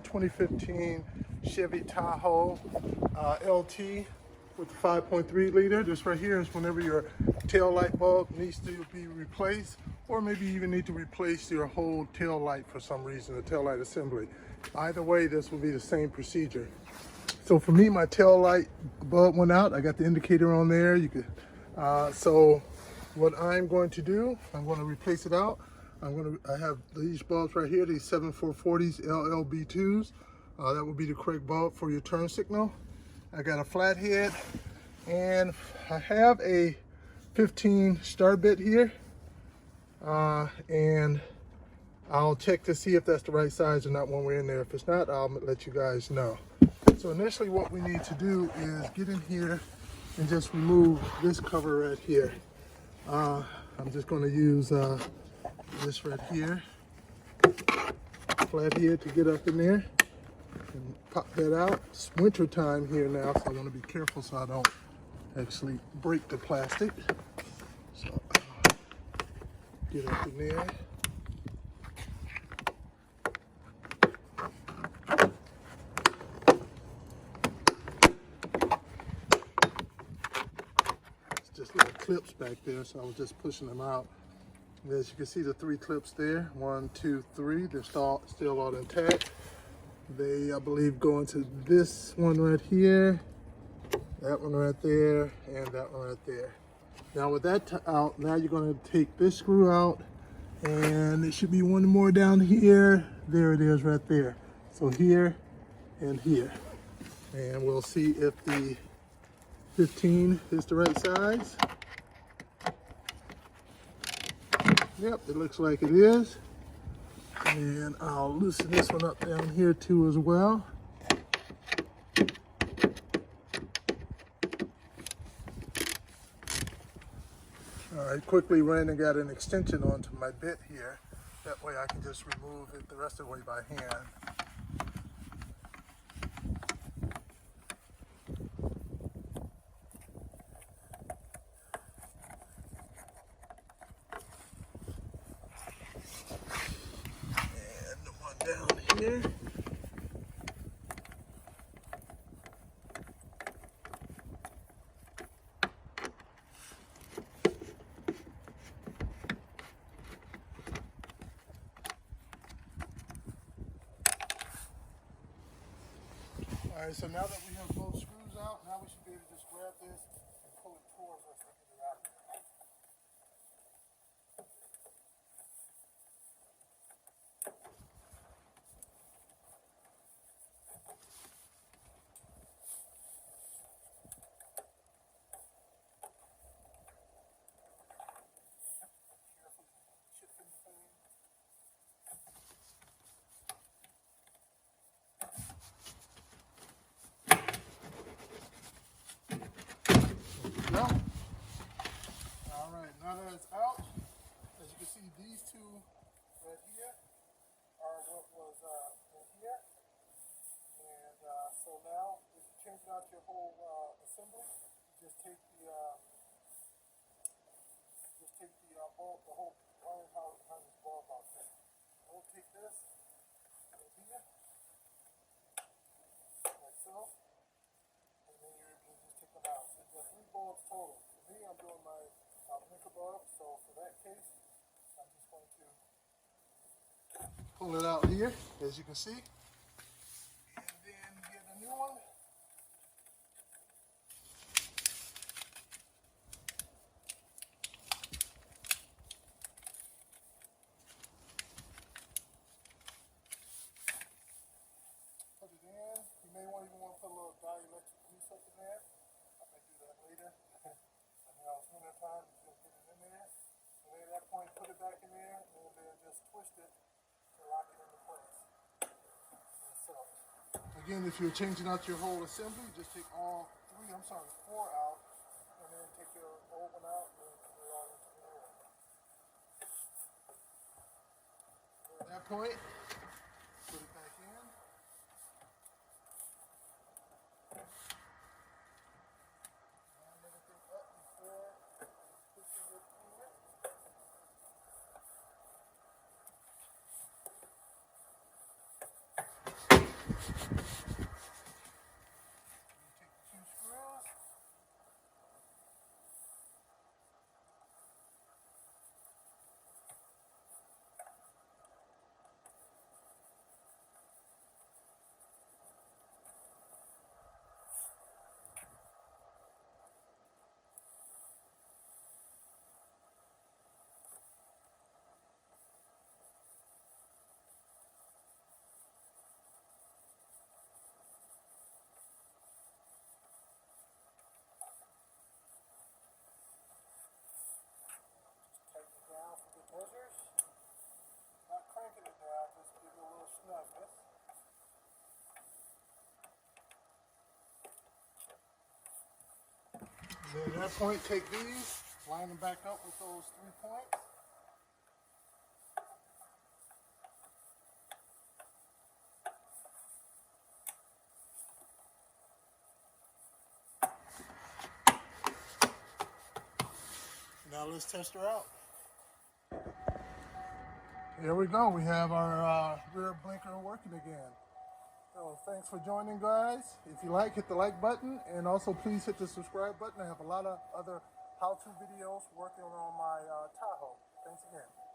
2015 Chevy Tahoe LT with the 5.3 liter. This right here is whenever your tail light bulb needs to be replaced, or maybe you even need to replace your whole tail light for some reason, the tail light assembly. Either way, this will be the same procedure. So for me, my tail light bulb went out. I got the indicator on there. You could. So what I'm going to do, I'm going to replace it out. I have these bulbs right here, these 7440s LLB2s. That will be the correct bulb for your turn signal. I got a flathead, and I have a 15 star bit here. And I'll check to see if that's the right size or not when we're in there. If it's not, I'll let you guys know. So initially what we need to do is get in here and just remove this cover right here. I'm just going to use this right here, flathead, to get up in there and pop that out. It's winter time here now, so I want to be careful so I don't actually break the plastic. So get up in there. It's just little clips back there, so I was just pushing them out. As you can see, the 3 clips there, 1, 2, 3, they're still all intact. They, I believe, go into this one right here, that one right there, and that one right there. Now with that out, now you're going to take this screw out, and there should be one more down here. There it is right there. So here and here. And we'll see if the 15 is the right size. Yep, it looks like it is. And I'll loosen this one up down here too as well. All right, quickly ran and got an extension onto my bit here. That way I can just remove it the rest of the way by hand. Here. All right, so now that we have both screws out, now we should be able to just grab this and pull it towards us and get it out. No. All right, now that it's out, as you can see, these two right here are what was in here. And so now, if you change out your whole assembly, you just take the bulb, the whole iron power behind this bulb out there. We'll take this right here, like so. And then you're able to just take them out. So there's 3 bulbs total. For me, I'm doing my blinker bulb, so for that case, I'm just going to pull it out here, as you can see, and then get a new one. Put it in. You may even want to put a little dielectric grease up in there. I may do that later. I know it's winter time, just get it in there. And then at that point, put it back in there, and then just twist it to lock it into place. So, again, if you're changing out your whole assembly, just take all 4 out, and then take your old one out, and put it all into the new one. At that point, put it back in. Line everything up before pushing it in. Take the 2 screws. Tighten it down for good measures. Not cranking it down, just give it a little snugness. And then at that point, take these, line them back up with those 3 points. Now let's test her out. Here we go. We have our rear blinker working again. So thanks for joining, guys. If you like, hit the like button, and also please hit the subscribe button. I have a lot of other how-to videos working on my Tahoe. Thanks again.